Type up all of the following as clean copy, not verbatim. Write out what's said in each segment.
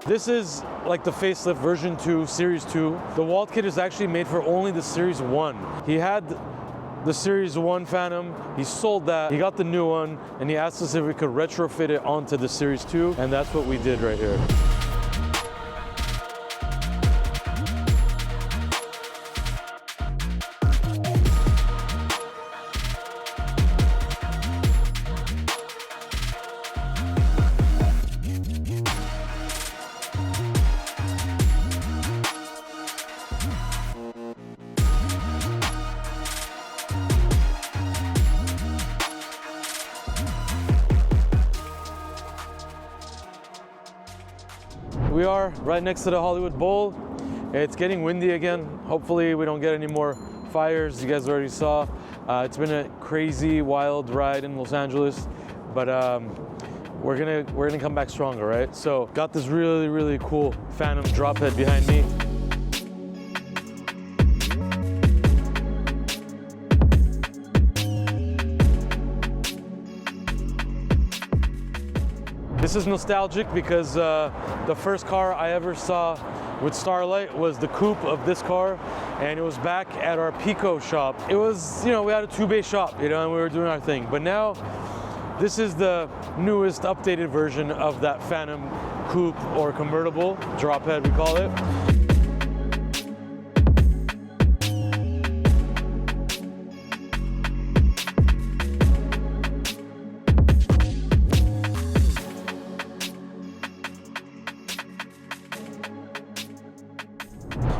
This is like the facelift version 2, Series 2. The Wald kit is actually made for only the Series 1. He had the Series 1 Phantom, he sold that, he got the new one, and he asked us if we could retrofit it onto the Series 2, and that's what we did right here. We are right next to the Hollywood Bowl. It's getting windy again. Hopefully we don't get any more fires. You guys already saw. It's been a crazy, wild ride in Los Angeles, but we're gonna come back stronger, right? So got this really, really cool Phantom drop head behind me. This is nostalgic because the first car I ever saw with Starlight was the coupe of this car, and it was back at our Pico shop. It was, you know, we had a 2-bay shop, you know, and we were doing our thing. But now, this is the newest, updated version of that Phantom coupe or convertible, drop head we call it.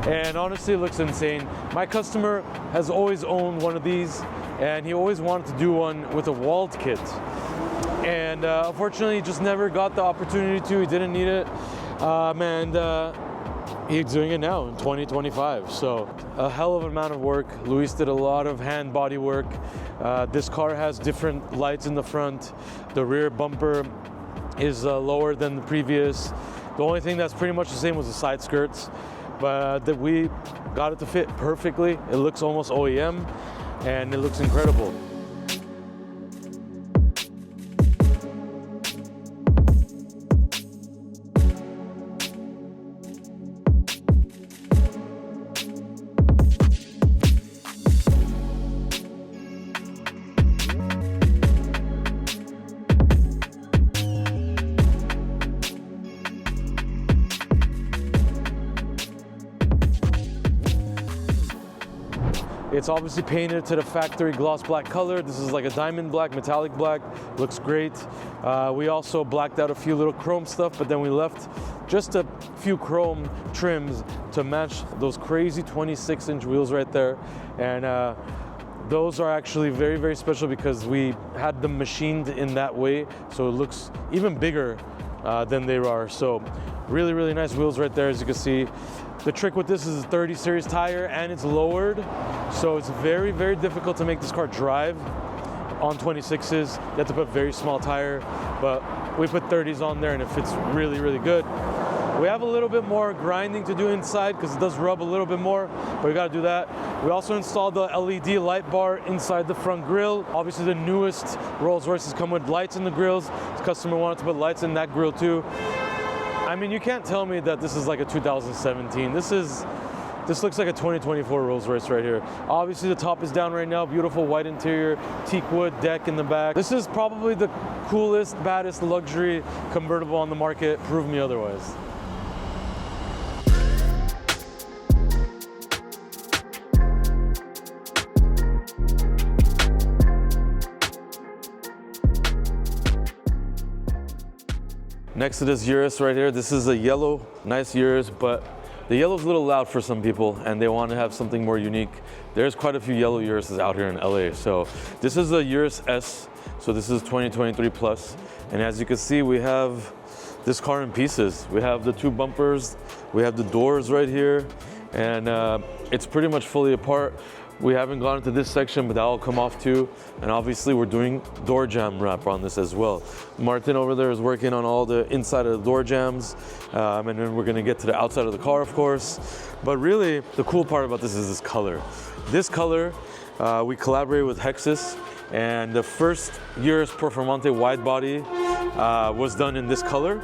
And honestly, it looks insane. My customer has always owned one of these, and he always wanted to do one with a Wald kit. And unfortunately, he just never got the opportunity to. He didn't need it. He's doing it now in 2025. So a hell of an amount of work. Luis did a lot of hand body work. This car has different lights in the front. The rear bumper is lower than the previous. The only thing that's pretty much the same was the side skirts. But that we got it to fit perfectly. It looks almost OEM, and it looks incredible. It's obviously painted to the factory gloss black color. This is like a diamond black, metallic black. Looks great. We also blacked out a few little chrome stuff, but then we left just a few chrome trims to match those crazy 26-inch wheels right there. And those are actually very, very special because we had them machined in that way, so it looks even bigger than they are. So really, really nice wheels right there, as you can see. The trick with this is a 30 series tire, and it's lowered, so it's very, very difficult to make this car drive on 26s. You have to put very small tire, but we put 30s on there and it fits really, really good. We have a little bit more grinding to do inside because it does rub a little bit more, but we got to do that. We also installed the LED light bar inside the front grille. Obviously, the newest Rolls Royces come with lights in the grills. This customer wanted to put lights in that grill too. I mean, you can't tell me that this is like a 2017. This looks like a 2024 Rolls Royce right here. Obviously, the top is down right now. Beautiful white interior, teak wood deck in the back. This is probably the coolest, baddest luxury convertible on the market. Prove me otherwise. Next to this Urus right here, this is a yellow, nice Urus, but the yellow's a little loud for some people and they want to have something more unique. There's quite a few yellow Uruses out here in LA. So this is a Urus S, so this is 2023 plus. And as you can see, we have this car in pieces. We have the two bumpers, we have the doors right here, and it's pretty much fully apart. We haven't gone into this section, but that'll come off too. And obviously we're doing door jamb wrap on this as well. Martin over there is working on all the inside of the door jambs. And then we're gonna get to the outside of the car, of course. But really, the cool part about this is this color. This color, we collaborated with Hexus, and the first Urus Performante wide body was done in this color.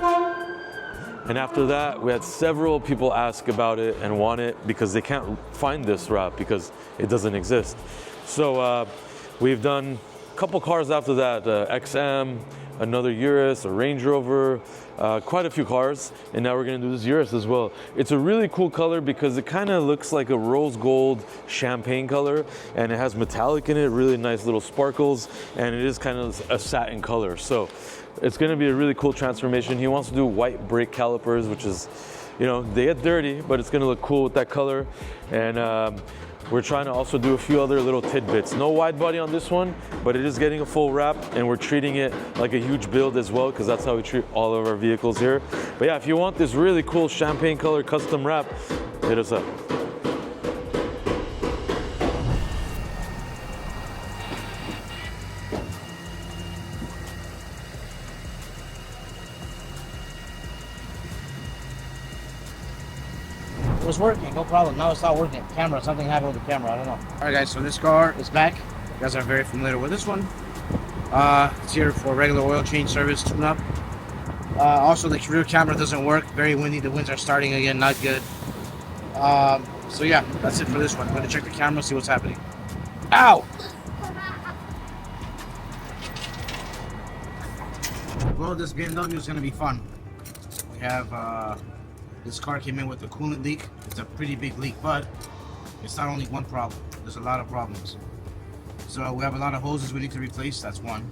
And after that, we had several people ask about it and want it because they can't find this wrap because it doesn't exist. So we've done a couple cars after that, XM, another Urus, a Range Rover, quite a few cars, and now we're gonna do this Urus as well. It's a really cool color because it kind of looks like a rose gold champagne color, and it has metallic in it, really nice little sparkles, and it is kind of a satin color. So it's gonna be a really cool transformation. He wants to do white brake calipers, which is, you know, they get dirty, but it's gonna look cool with that color. And we're trying to also do a few other little tidbits. No wide body on this one, but it is getting a full wrap, and we're treating it like a huge build as well, because that's how we treat all of our vehicles here. But yeah, if you want this really cool champagne color custom wrap, hit us up. It was working, no problem. Now it's not working. Camera, something happened with the camera. I don't know. All right, guys. So this car is back. You guys are very familiar with this one. It's here for regular oil change service, tune-up. Also, the rear camera doesn't work. Very windy. The winds are starting again. Not good. So yeah, that's it for this one. I'm gonna check the camera, see what's happening. Ow! Well, this BMW is gonna be fun. We have. This car came in with a coolant leak. It's a pretty big leak, but it's not only one problem. There's a lot of problems. So we have a lot of hoses we need to replace. That's one.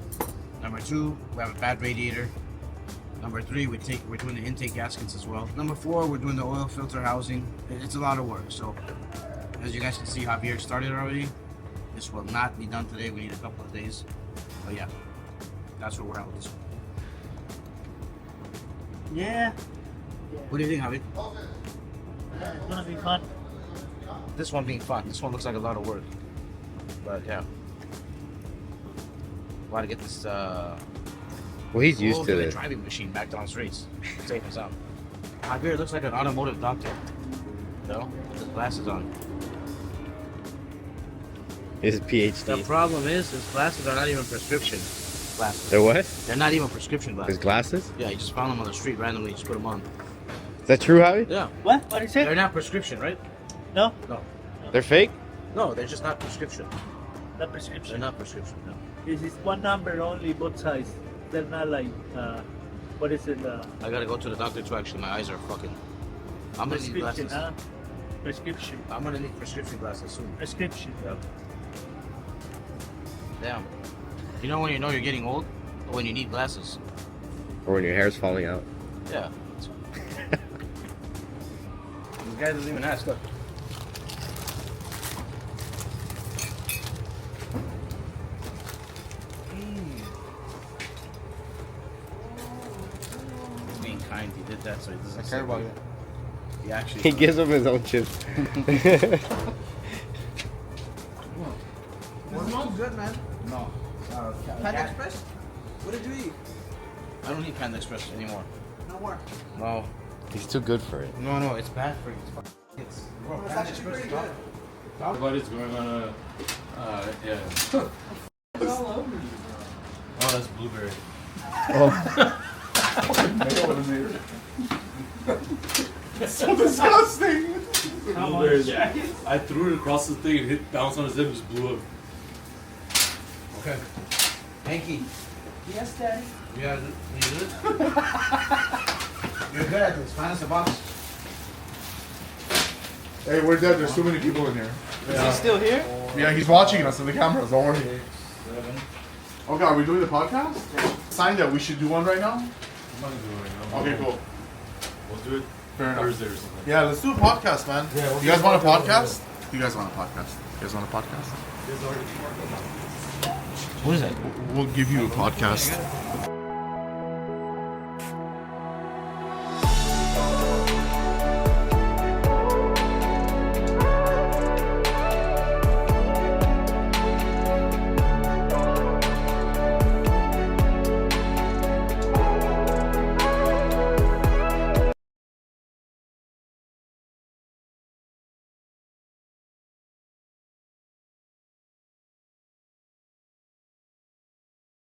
Number two, we have a bad radiator. Number three, we're doing the intake gaskets as well. Number four, we're doing the oil filter housing. It's a lot of work. So as you guys can see, Javier started already. This will not be done today. We need a couple of days. But yeah, that's where we're at with this one. Yeah. What do you think, Javi? It's gonna be fun. This one being fun. This one looks like a lot of work. But yeah. Want to get this Well, he's used to the it. driving machine back down streets. Safe and sound. Javier looks like an automotive doctor. You know? With his glasses on. His The PhD. problem is his glasses are not even prescription glasses. They're what? They're not even prescription glasses. His glasses? Yeah, he just found them on the street randomly, just put them on. Is that true, Javi? Yeah. What? What is They're it? not prescription, right? No, No. They're fake? No, they're just not prescription. not They're prescription. not prescription, no. This is one number only, both sides. They're not like, what is it? I gotta go to the doctor too, actually. My eyes are fucking... I'm gonna need Prescription, glasses. Prescription. I'm gonna need prescription glasses soon. Prescription. Damn. You know when you know you're getting old? When you need glasses. Or when your hair's falling out? Yeah. This guy doesn't even ask. Look. He's being kind. He did that so he doesn't care about you. He actually. He gives him his own chips. It smells good, man. No. Panda Express? What did you eat? I don't eat Panda Express anymore. No more. No. He's too good for it. No, it's bad for you. It's bro, It's Panda actually Express pretty is good. top. Everybody's going on a, yeah. It's all over you. Oh, that's blueberry. It's so disgusting. Blueberries. I threw it across the thing, it hit, bounced on his hip, and just blew up. Okay. Hanky. Yes, Daddy. Yeah, you good? You're good at this. Find us a box. Hey, we're dead. There's too many people in here. Is he still here? Yeah, he's watching us on the cameras. Don't worry. Okay, are we doing the podcast? Sign that we should do one right now? I'm not gonna do it right now. Okay, cool. We'll do it Fair enough. Thursday or something. Yeah, let's do a podcast, man. Yeah, you guys want a podcast? You guys want a podcast? You guys want a podcast? What is that? We'll give you a podcast.